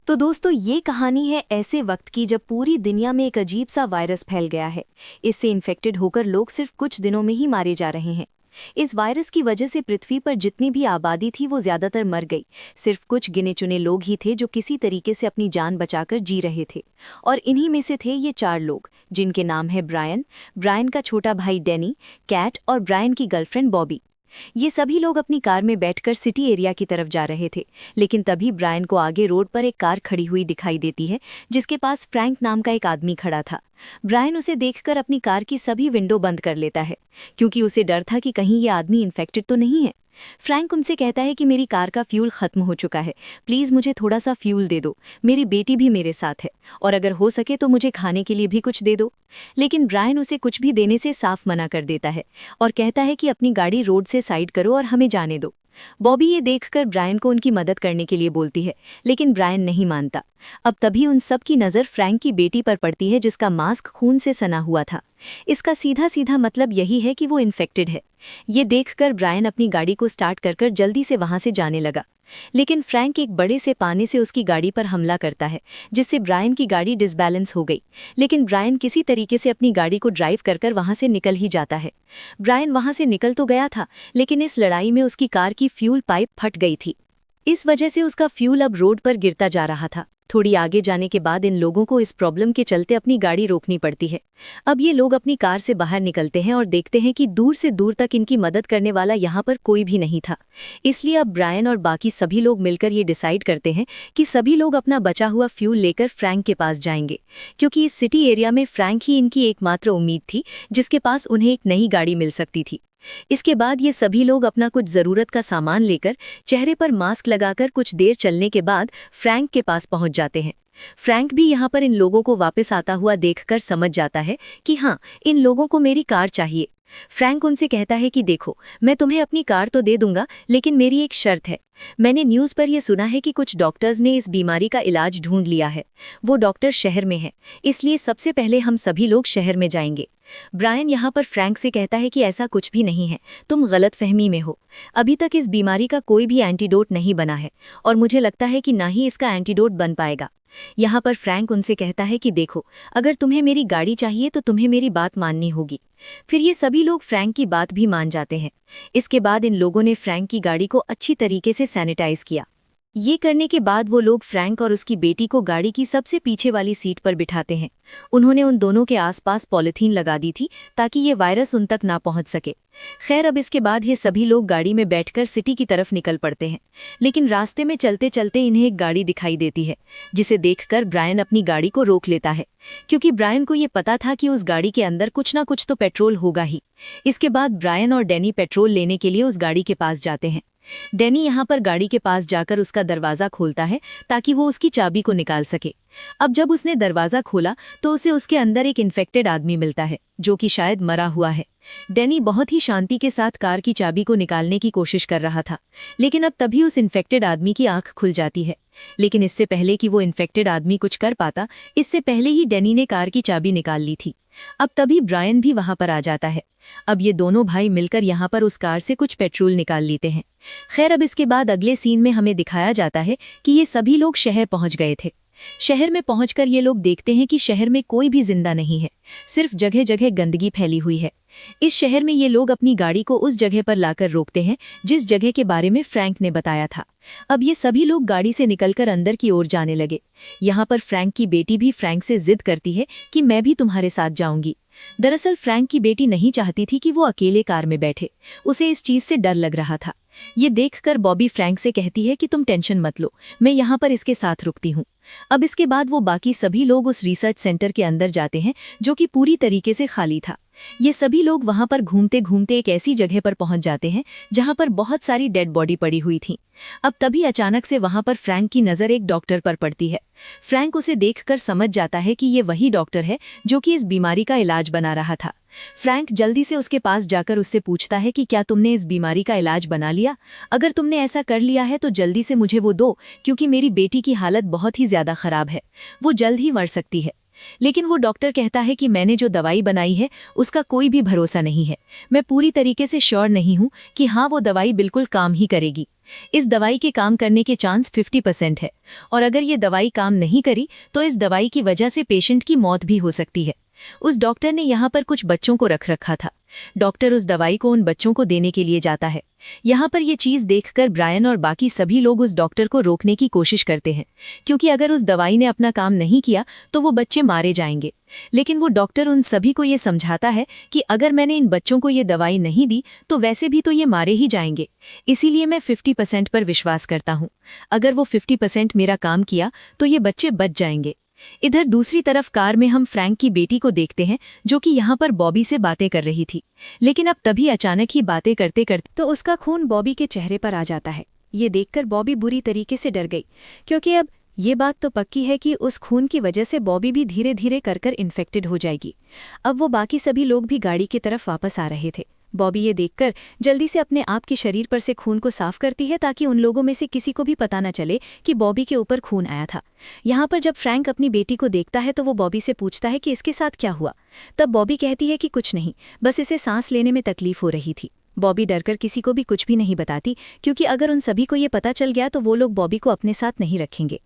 तो दोस्तों ये कहानी है ऐसे वक्त की जब पूरी दुनिया में एक अजीब सा वायरस फैल गया है। इससे इन्फेक्टेड होकर लोग सिर्फ कुछ दिनों में ही मारे जा रहे हैं। इस वायरस की वजह से पृथ्वी पर जितनी भी आबादी थी वो ज्यादातर मर गई। सिर्फ कुछ गिने चुने लोग ही थे जो किसी तरीके से अपनी जान बचाकर जी रहे थे। और इन्हीं में से थे ये 4 लोग जिनके नाम है ब्रायन, ब्रायन का छोटा भाई डैनी, कैट और ब्रायन की गर्लफ्रेंड बॉबी। ये सभी लोग अपनी कार में बैठकर सिटी एरिया की तरफ जा रहे थे, लेकिन तभी ब्रायन को आगे रोड पर एक कार खड़ी हुई दिखाई देती है जिसके पास फ्रैंक नाम का एक आदमी खड़ा था। ब्रायन उसे देखकर अपनी कार की सभी विंडो बंद कर लेता है क्योंकि उसे डर था कि कहीं ये आदमी इन्फेक्टेड तो नहीं है। फ्रैंक उनसे कहता है कि मेरी कार का फ्यूल खत्म हो चुका है, प्लीज़ मुझे थोड़ा सा फ्यूल दे दो, मेरी बेटी भी मेरे साथ है और अगर हो सके तो मुझे खाने के लिए भी कुछ दे दो। लेकिन ब्रायन उसे कुछ भी देने से साफ मना कर देता है और कहता है कि अपनी गाड़ी रोड से साइड करो और हमें जाने दो। बॉबी ये देखकर ब्रायन को उनकी मदद करने के लिए बोलती है, लेकिन ब्रायन नहीं मानता। अब तभी उन सब की नज़र फ्रैंक की बेटी पर पड़ती है जिसका मास्क खून से सना हुआ था। इसका सीधा सीधा मतलब यही है कि वो इन्फेक्टेड है। ये देखकर ब्रायन अपनी गाड़ी को स्टार्ट कर जल्दी से वहां से जाने लगा, लेकिन फ्रैंक एक बड़े से पाने से उसकी गाड़ी पर हमला करता है जिससे ब्रायन की गाड़ी डिसबैलेंस हो गई। लेकिन ब्रायन किसी तरीके से अपनी गाड़ी को ड्राइव कर वहां से निकल ही जाता है। ब्रायन वहां से निकल तो गया था, लेकिन इस लड़ाई में उसकी कार की फ्यूल पाइप फट गई थी। इस वजह से उसका फ्यूल अब रोड पर गिरता जा रहा था। थोड़ी आगे जाने के बाद इन लोगों को इस प्रॉब्लम के चलते अपनी गाड़ी रोकनी पड़ती है। अब ये लोग अपनी कार से बाहर निकलते हैं और देखते हैं कि दूर से दूर तक इनकी मदद करने वाला यहाँ पर कोई भी नहीं था। इसलिए अब ब्रायन और बाकी सभी लोग मिलकर ये डिसाइड करते हैं कि सभी लोग अपना बचा हुआ फ्यूल लेकर फ्रैंक के पास जाएंगे, क्योंकि इस सिटी एरिया में फ्रैंक ही इनकी एकमात्र उम्मीद थी जिसके पास उन्हें एक नई गाड़ी मिल सकती थी। इसके बाद ये सभी लोग अपना कुछ ज़रूरत का सामान लेकर चेहरे पर मास्क लगाकर कुछ देर चलने के बाद फ्रैंक के पास पहुंच जाते हैं। फ्रैंक भी यहाँ पर इन लोगों को वापस आता हुआ देखकर समझ जाता है कि हाँ, इन लोगों को मेरी कार चाहिए। फ्रैंक उनसे कहता है कि देखो, मैं तुम्हें अपनी कार तो दे दूंगा, लेकिन मेरी एक शर्त है। मैंने न्यूज़ पर यह सुना है कि कुछ डॉक्टर्स ने इस बीमारी का इलाज ढूंढ लिया है। वो डॉक्टर शहर में है, इसलिए सबसे पहले हम सभी लोग शहर में जाएंगे। ब्रायन यहाँ पर फ्रैंक से कहता है कि ऐसा कुछ भी नहीं है, तुम गलतफहमी में हो। अभी तक इस बीमारी का कोई भी एंटीडोट नहीं बना है और मुझे लगता है कि ना ही इसका एंटीडोट बन पाएगा। यहाँ पर फ्रैंक उनसे कहता है कि देखो, अगर तुम्हें मेरी गाड़ी चाहिए तो तुम्हें मेरी बात माननी होगी। फिर ये सभी लोग फ्रैंक की बात भी मान जाते हैं। इसके बाद इन लोगों ने फ्रैंक की गाड़ी को अच्छी तरीके से सैनिटाइज किया। ये करने के बाद वो लोग फ्रैंक और उसकी बेटी को गाड़ी की सबसे पीछे वाली सीट पर बिठाते हैं। उन्होंने उन दोनों के आसपास पॉलिथीन लगा दी थी ताकि ये वायरस उन तक ना पहुंच सके। खैर, अब इसके बाद ये सभी लोग गाड़ी में बैठकर सिटी की तरफ निकल पड़ते हैं, लेकिन रास्ते में चलते चलते इन्हें एक गाड़ी दिखाई देती है जिसे देखकर ब्रायन अपनी गाड़ी को रोक लेता है, क्योंकि ब्रायन को ये पता था कि उस गाड़ी के अंदर कुछ ना कुछ तो पेट्रोल होगा ही। इसके बाद ब्रायन और डैनी पेट्रोल लेने के लिए उस गाड़ी के पास जाते हैं। डैनी यहाँ पर गाड़ी के पास जाकर उसका दरवाज़ा खोलता है ताकि वो उसकी चाबी को निकाल सके। अब जब उसने दरवाज़ा खोला तो उसे उसके अंदर एक इन्फेक्टेड आदमी मिलता है जो कि शायद मरा हुआ है। डैनी बहुत ही शांति के साथ कार की चाबी को निकालने की कोशिश कर रहा था, लेकिन अब तभी उस इन्फेक्टेड आदमी की आंख खुल जाती है। लेकिन इससे पहले कि वो इन्फेक्टेड आदमी कुछ कर पाता, इससे पहले ही डैनी ने कार की चाबी निकाल ली थी। अब तभी ब्रायन भी वहां पर आ जाता है। अब ये दोनों भाई मिलकर यहाँ पर उस कार से कुछ पेट्रोल निकाल लेते हैं। खैर, अब इसके बाद अगले सीन में हमें दिखाया जाता है कि ये सभी लोग शहर पहुंच गए थे। शहर में पहुंचकर ये लोग देखते हैं कि शहर में कोई भी जिंदा नहीं है, सिर्फ जगह जगह गंदगी फैली हुई है। इस शहर में ये लोग अपनी गाड़ी को उस जगह पर लाकर रोकते हैं जिस जगह के बारे में फ्रैंक ने बताया था। अब ये सभी लोग गाड़ी से निकलकर अंदर की ओर जाने लगे। यहाँ पर फ्रैंक की बेटी भी फ्रैंक से जिद करती है कि मैं भी तुम्हारे साथ जाऊंगी। दरअसल फ्रैंक की बेटी नहीं चाहती थी कि वो अकेले कार में बैठे, उसे इस चीज से डर लग रहा था। ये देखकर बॉबी फ्रैंक से कहती है कि तुम टेंशन मत लो, मैं यहाँ पर इसके साथ रुकती हूँ। अब इसके बाद वो बाकी सभी लोग उस रिसर्च सेंटर के अंदर जाते हैं जो कि पूरी तरीके से खाली था। ये सभी लोग वहां पर घूमते घूमते एक ऐसी जगह पर पहुंच जाते हैं जहां पर बहुत सारी डेड बॉडी पड़ी हुई थी। अब तभी अचानक से वहां पर फ्रैंक की नज़र एक डॉक्टर पर पड़ती है। फ्रैंक उसे देखकर समझ जाता है कि ये वही डॉक्टर है जो कि इस बीमारी का इलाज बना रहा था। फ्रैंक जल्दी से उसके पास जाकर उससे पूछता है कि क्या तुमने इस बीमारी का इलाज बना लिया? अगर तुमने ऐसा कर लिया है तो जल्दी से मुझे वो दो, क्योंकि मेरी बेटी की हालत बहुत ही ज्यादा खराब है, वो जल्द ही मर सकती है। लेकिन वो डॉक्टर कहता है कि मैंने जो दवाई बनाई है उसका कोई भी भरोसा नहीं है। मैं पूरी तरीके से श्योर नहीं हूँ कि हाँ वो दवाई बिल्कुल काम ही करेगी। इस दवाई के काम करने के चांस 50% है, और अगर ये दवाई काम नहीं करी तो इस दवाई की वजह से पेशेंट की मौत भी हो सकती है। उस डॉक्टर ने यहाँ पर कुछ बच्चों को रख रखा था। डॉक्टर उस दवाई को उन बच्चों को देने के लिए जाता है। यहाँ पर ये चीज देखकर ब्रायन और बाकी सभी लोग उस डॉक्टर को रोकने की कोशिश करते हैं, क्योंकि अगर उस दवाई ने अपना काम नहीं किया तो वो बच्चे मारे जाएंगे। लेकिन वो डॉक्टर उन सभी को ये समझाता है कि अगर मैंने इन बच्चों को ये दवाई नहीं दी तो वैसे भी तो ये मारे ही जाएंगे, इसीलिए मैं 50% पर विश्वास करता हूँ। अगर वो 50% मेरा काम किया तो ये बच्चे बच जाएंगे। इधर दूसरी तरफ कार में हम फ्रैंक की बेटी को देखते हैं, जो कि यहाँ पर बॉबी से बातें कर रही थी। लेकिन अब तभी अचानक ही बातें करते करते तो उसका खून बॉबी के चेहरे पर आ जाता है। ये देखकर बॉबी बुरी तरीके से डर गई, क्योंकि अब ये बात तो पक्की है कि उस खून की वजह से बॉबी भी धीरे धीरे कर इन्फेक्टेड हो जाएगी। अब वो बाकी सभी लोग भी गाड़ी की तरफ वापस आ रहे थे। बॉबी ये देखकर जल्दी से अपने आप के शरीर पर से खून को साफ करती है, ताकि उन लोगों में से किसी को भी पता न चले कि बॉबी के ऊपर खून आया था। यहाँ पर जब फ्रैंक अपनी बेटी को देखता है तो वो बॉबी से पूछता है कि इसके साथ क्या हुआ। तब बॉबी कहती है कि कुछ नहीं, बस इसे सांस लेने में तकलीफ हो रही थी। बॉबी डरकर किसी को भी कुछ भी नहीं बताती, क्योंकि अगर उन सभी को ये पता चल गया तो वो लोग बॉबी को अपने साथ नहीं रखेंगे।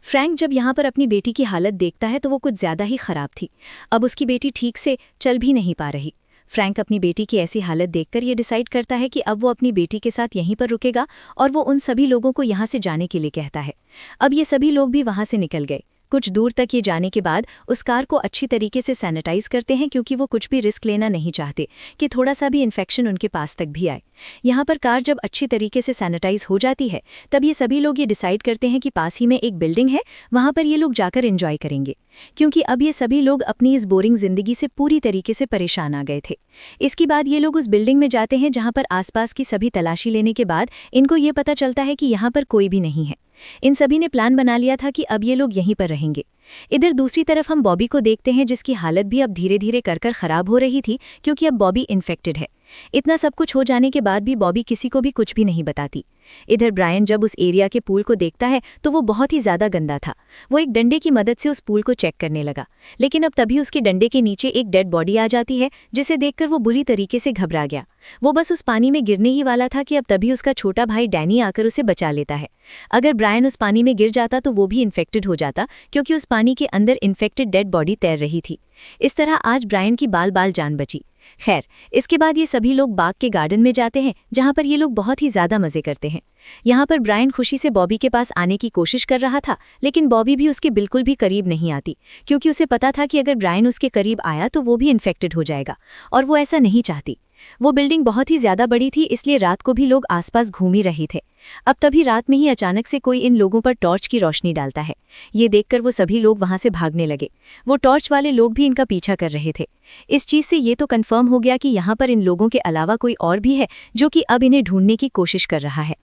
फ्रैंक जब यहाँ पर अपनी बेटी की हालत देखता है तो वो कुछ ज्यादा ही खराब थी। अब उसकी बेटी ठीक से चल भी नहीं पा रही। फ्रैंक अपनी बेटी की ऐसी हालत देखकर ये डिसाइड करता है कि अब वो अपनी बेटी के साथ यहीं पर रुकेगा, और वो उन सभी लोगों को यहाँ से जाने के लिए कहता है। अब ये सभी लोग भी वहाँ से निकल गए। कुछ दूर तक ये जाने के बाद उस कार को अच्छी तरीके से सैनिटाइज करते हैं, क्योंकि वो कुछ भी रिस्क लेना नहीं चाहते कि थोड़ा सा भी इन्फेक्शन उनके पास तक भी आए। यहाँ पर कार जब अच्छी तरीके से सैनिटाइज हो जाती है तब ये सभी लोग ये डिसाइड करते हैं कि पास ही में एक बिल्डिंग है, वहाँ पर ये लोग जाकर एंजॉय करेंगे, क्योंकि अब ये सभी लोग अपनी इस बोरिंग जिंदगी से पूरी तरीके से परेशान आ गए थे। इसके बाद ये लोग उस बिल्डिंग में जाते हैं, जहाँ पर आसपास की सभी तलाशी लेने के बाद इनको ये पता चलता है कि यहाँ पर कोई भी नहीं है। इन सभी ने प्लान बना लिया था कि अब ये लोग यहीं पर रहेंगे। इधर दूसरी तरफ हम बॉबी को देखते हैं, जिसकी हालत भी अब धीरे धीरे कर खराब हो रही थी, क्योंकि अब बॉबी इन्फेक्टेड है। इतना सब कुछ हो जाने के बाद भी बॉबी किसी को भी कुछ भी नहीं बताती। इधर ब्रायन जब उस एरिया के पूल को देखता है तो वो बहुत ही ज्यादा गंदा था। वो एक डंडे की मदद से उस पूल को चेक करने लगा, लेकिन अब तभी उसके डंडे के नीचे एक डेड बॉडी आ जाती है, जिसे देखकर वो बुरी तरीके से घबरा गया। वो बस उस पानी में गिरने ही वाला था कि अब तभी उसका छोटा भाई डैनी आकर उसे बचा लेता है। अगर ब्रायन उस पानी में गिर जाता तो वो भी इन्फेक्टेड हो जाता, क्योंकि उस पानी के अंदर इन्फेक्टेड डेड बॉडी तैर रही थी। इस तरह आज ब्रायन की बाल जान बची। खैर, इसके बाद ये सभी लोग बाग के गार्डन में जाते हैं, जहाँ पर ये लोग बहुत ही ज्यादा मजे करते हैं। यहाँ पर ब्रायन खुशी से बॉबी के पास आने की कोशिश कर रहा था, लेकिन बॉबी भी उसके बिल्कुल भी करीब नहीं आती, क्योंकि उसे पता था कि अगर ब्रायन उसके करीब आया तो वो भी इन्फेक्टेड हो जाएगा, और वो ऐसा नहीं चाहती। वो बिल्डिंग बहुत ही ज्यादा बड़ी थी, इसलिए रात को भी लोग आसपास घूम ही रहे थे। अब तभी रात में ही अचानक से कोई इन लोगों पर टॉर्च की रोशनी डालता है। ये देखकर वो सभी लोग वहां से भागने लगे। वो टॉर्च वाले लोग भी इनका पीछा कर रहे थे। इस चीज से ये तो कंफर्म हो गया कि यहाँ पर इन लोगों के अलावा कोई और भी है, जो कि अब इन्हें ढूंढने की कोशिश कर रहा है।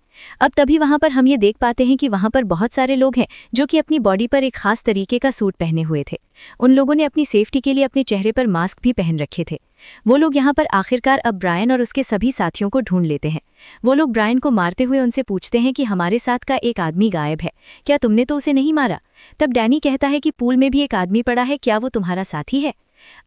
अब तभी वहां पर हम ये देख पाते हैं कि वहां पर बहुत सारे लोग हैं, जो कि अपनी बॉडी पर एक खास तरीके का सूट पहने हुए थे। उन लोगों ने अपनी सेफ्टी के लिए अपने चेहरे पर मास्क भी पहन रखे थे। वो लोग यहाँ पर आखिरकार अब ब्रायन और उसके सभी साथियों को ढूंढ लेते हैं। वो लोग ब्रायन को मारते हुए उनसे पूछते हैं कि हमारे साथ का एक आदमी गायब है, क्या तुमने तो उसे नहीं मारा? तब डैनी कहता है कि पूल में भी एक आदमी पड़ा है, क्या वो तुम्हारा साथी है?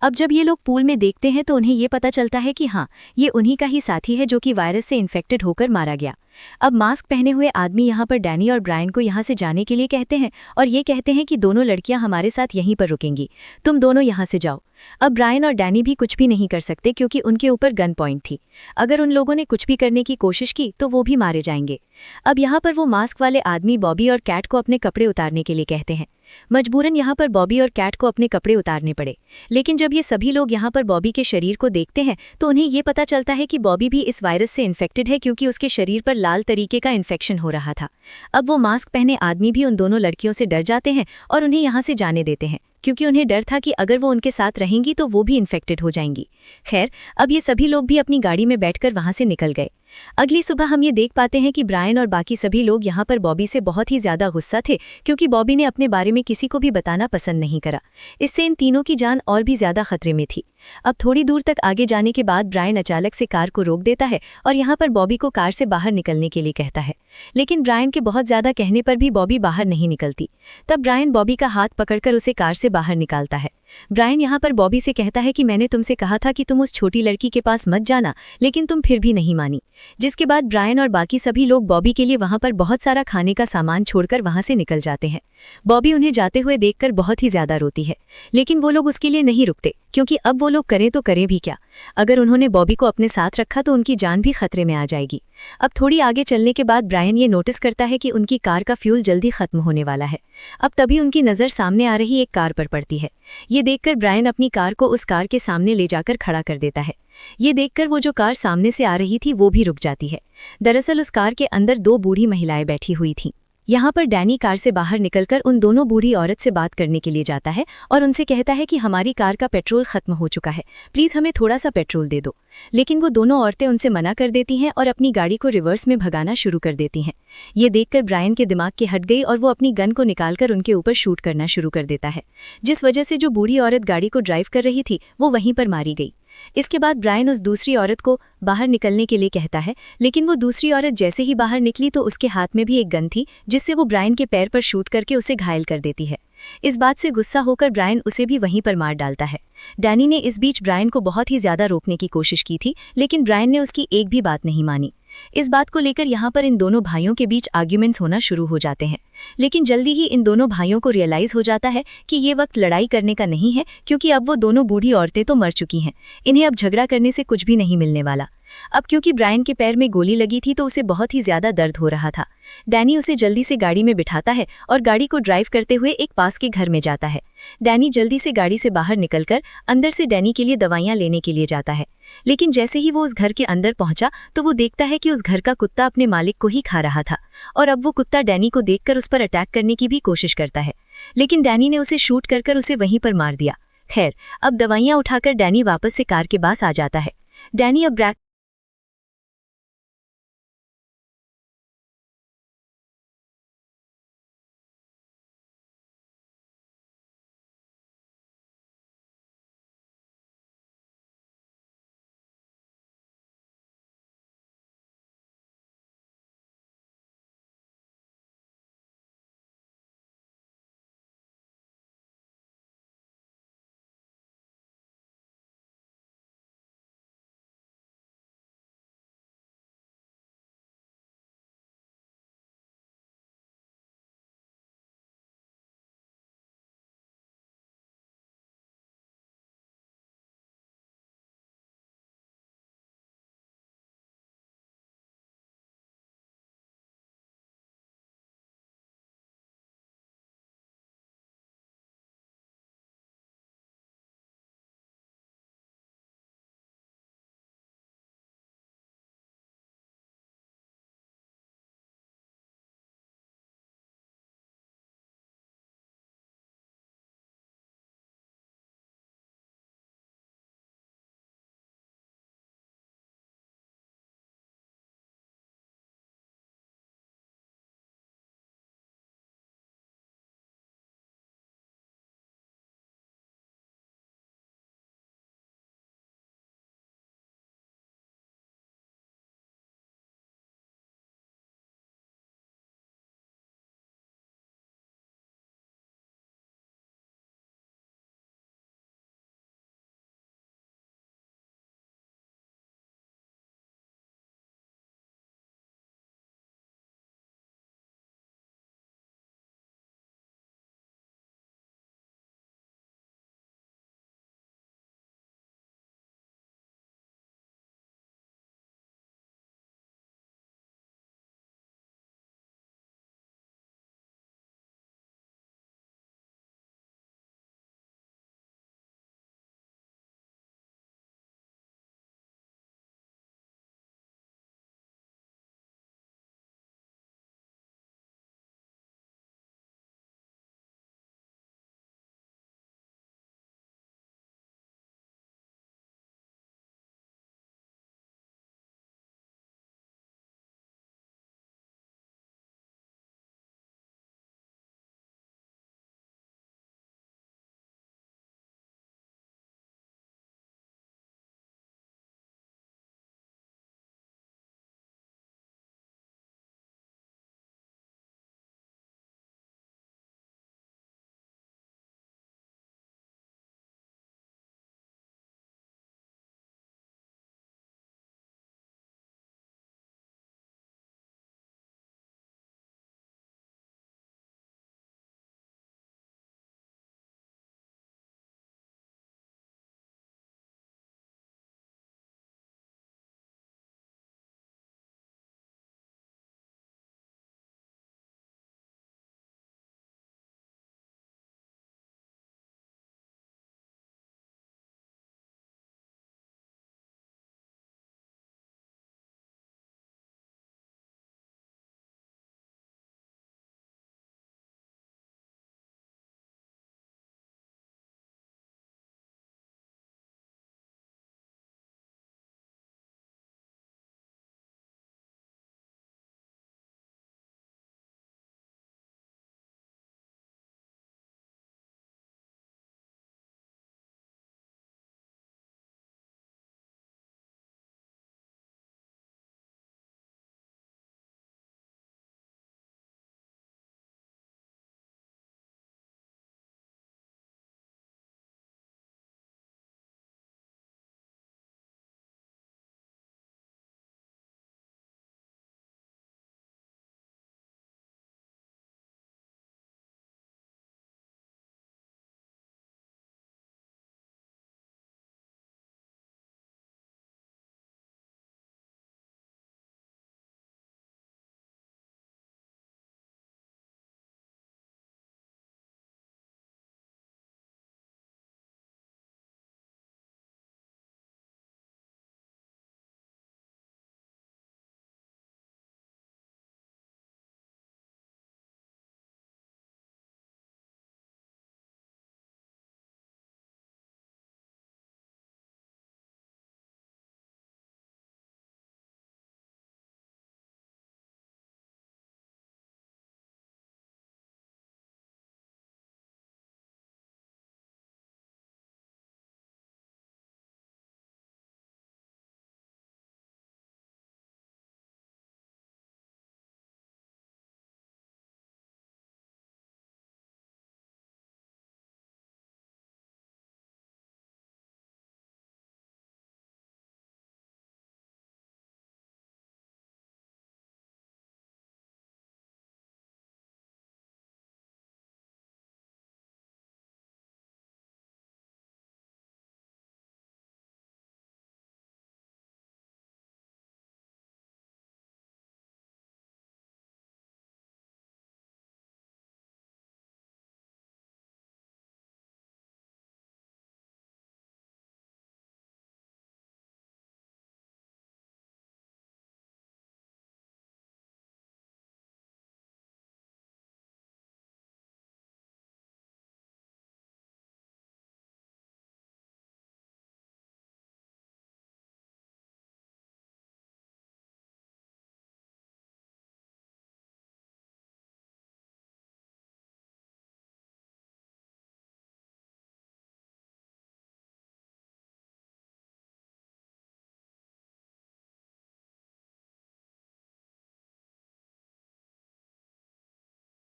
अब जब ये लोग पूल में देखते हैं तो उन्हें ये पता चलता है कि हाँ, ये उन्हीं का ही साथी है, जो कि वायरस से इन्फेक्टेड होकर मारा गया। अब मास्क पहने हुए आदमी यहाँ पर डैनी और ब्रायन को यहाँ से जाने के लिए कहते हैं, और ये कहते हैं कि दोनों लड़कियां हमारे साथ यहीं पर रुकेंगी, तुम दोनों यहाँ से जाओ। अब ब्रायन और डैनी भी कुछ भी नहीं कर सकते, क्योंकि उनके ऊपर गन पॉइंट थी। अगर उन लोगों ने कुछ भी करने की कोशिश की तो वो भी मारे जाएंगे। अब यहाँ पर वो मास्क वाले आदमी बॉबी और कैट को अपने कपड़े उतारने के लिए कहते हैं। मजबूरन यहाँ पर बॉबी और कैट को अपने कपड़े उतारने पड़े, लेकिन जब ये सभी लोग यहाँ पर बॉबी के शरीर को देखते हैं तो उन्हें ये पता चलता है कि बॉबी भी इस वायरस से इन्फेक्टेड है, क्योंकि उसके शरीर पर लाल तरीके का इन्फेक्शन हो रहा था। अब वो मास्क पहने आदमी भी उन दोनों लड़कियों से डर जाते हैं और उन्हें यहाँ से जाने देते हैं, क्योंकि उन्हें डर था कि अगर वो उनके साथ रहेंगी तो वो भी इन्फेक्टेड हो जाएंगी। खैर, अब ये सभी लोग भी अपनी गाड़ी में बैठकर वहां से निकल गए। अगली सुबह हम ये देख पाते हैं कि ब्रायन और बाकी सभी लोग यहाँ पर बॉबी से बहुत ही ज्यादा गुस्सा थे, क्योंकि बॉबी ने अपने बारे में किसी को भी बताना पसंद नहीं करा। इससे इन तीनों की जान और भी ज्यादा खतरे में थी। अब थोड़ी दूर तक आगे जाने के बाद ब्रायन अचानक से कार को रोक देता है और यहाँ पर बॉबी को कार से बाहर निकलने के लिए कहता है, लेकिन ब्रायन के बहुत ज्यादा कहने पर भी बॉबी बाहर नहीं निकलती। तब ब्रायन बॉबी का हाथ पकड़कर उसे कार से बाहर निकालता है। ब्रायन यहाँ पर बॉबी से कहता है कि मैंने तुमसे कहा था कि तुम उस छोटी लड़की के पास मत जाना, लेकिन तुम फिर भी नहीं मानी। जिसके बाद ब्रायन और बाकी सभी लोग बॉबी के लिए वहां पर बहुत सारा खाने का सामान छोड़कर वहां से निकल जाते हैं। बॉबी उन्हें जाते हुए देखकर बहुत ही ज्यादा रोती है, लेकिन वो लोग उसके लिए नहीं रुकते, क्योंकि अब वो लोग करें तो करें भी क्या। अगर उन्होंने बॉबी को अपने साथ रखा तो उनकी जान भी खतरे में आ जाएगी। अब थोड़ी आगे चलने के बाद ब्रायन ये नोटिस करता है कि उनकी कार का फ्यूल जल्दी खत्म होने वाला है। अब तभी उनकी नज़र सामने आ रही एक कार पर पड़ती है। ये देखकर ब्रायन अपनी कार को उस कार के सामने ले जाकर खड़ा कर देता है। ये देखकर वो जो कार सामने से आ रही थी वो भी रुक जाती है। दरअसल उस कार के अंदर 2 बूढ़ी महिलाएं बैठी हुई थीं। यहाँ पर डैनी कार से बाहर निकलकर उन दोनों बूढ़ी औरत से बात करने के लिए जाता है और उनसे कहता है कि हमारी कार का पेट्रोल खत्म हो चुका है, प्लीज़ हमें थोड़ा सा पेट्रोल दे दो। लेकिन वो दोनों औरतें उनसे मना कर देती हैं और अपनी गाड़ी को रिवर्स में भगाना शुरू कर देती हैं। ये देखकर ब्रायन के दिमाग की हट गई और वो अपनी गन को निकालकर उनके ऊपर शूट करना शुरू कर देता है, जिस वजह से जो बूढ़ी औरत गाड़ी को ड्राइव कर रही थी वो वहीं पर मारी गई। इसके बाद ब्रायन उस दूसरी औरत को बाहर निकलने के लिए कहता है, लेकिन वो दूसरी औरत जैसे ही बाहर निकली तो उसके हाथ में भी एक गन थी, जिससे वो ब्रायन के पैर पर शूट करके उसे घायल कर देती है। इस बात से गुस्सा होकर ब्रायन उसे भी वहीं पर मार डालता है। डैनी ने इस बीच ब्रायन को बहुत ही ज्यादा रोकने की कोशिश की थी, लेकिन ब्रायन ने उसकी एक भी बात नहीं मानी। इस बात को लेकर यहाँ पर इन दोनों भाइयों के बीच आर्ग्यूमेंट्स होना शुरू हो जाते हैं, लेकिन जल्दी ही इन दोनों भाइयों को रियलाइज हो जाता है कि ये वक्त लड़ाई करने का नहीं है, क्योंकि अब वो दोनों बूढ़ी औरतें तो मर चुकी हैं, इन्हें अब झगड़ा करने से कुछ भी नहीं मिलने वाला। अब क्योंकि ब्रायन के पैर में गोली लगी थी तो उसे बहुत ही ज्यादा दर्द हो रहा था। डैनी उसे जल्दी से गाड़ी में बिठाता है और गाड़ी को ड्राइव करते हुए एक पास के घर में जाता है। डैनी जल्दी से गाड़ी से बाहर निकलकर अंदर से डैनी के लिए दवाइयां लेने के लिए जाता है, लेकिन जैसे ही वो उस घर के अंदर पहुंचा तो वो देखता है कि उस घर का कुत्ता अपने मालिक को ही खा रहा था और अब वो कुत्ता डैनी को देखकर उस पर अटैक करने की भी कोशिश करता है, लेकिन डैनी ने उसे शूट कर उसे वहीं पर मार दिया। खैर, अब दवाइयां उठाकर डैनी वापस से कार के पास आ जाता है। डैनी अब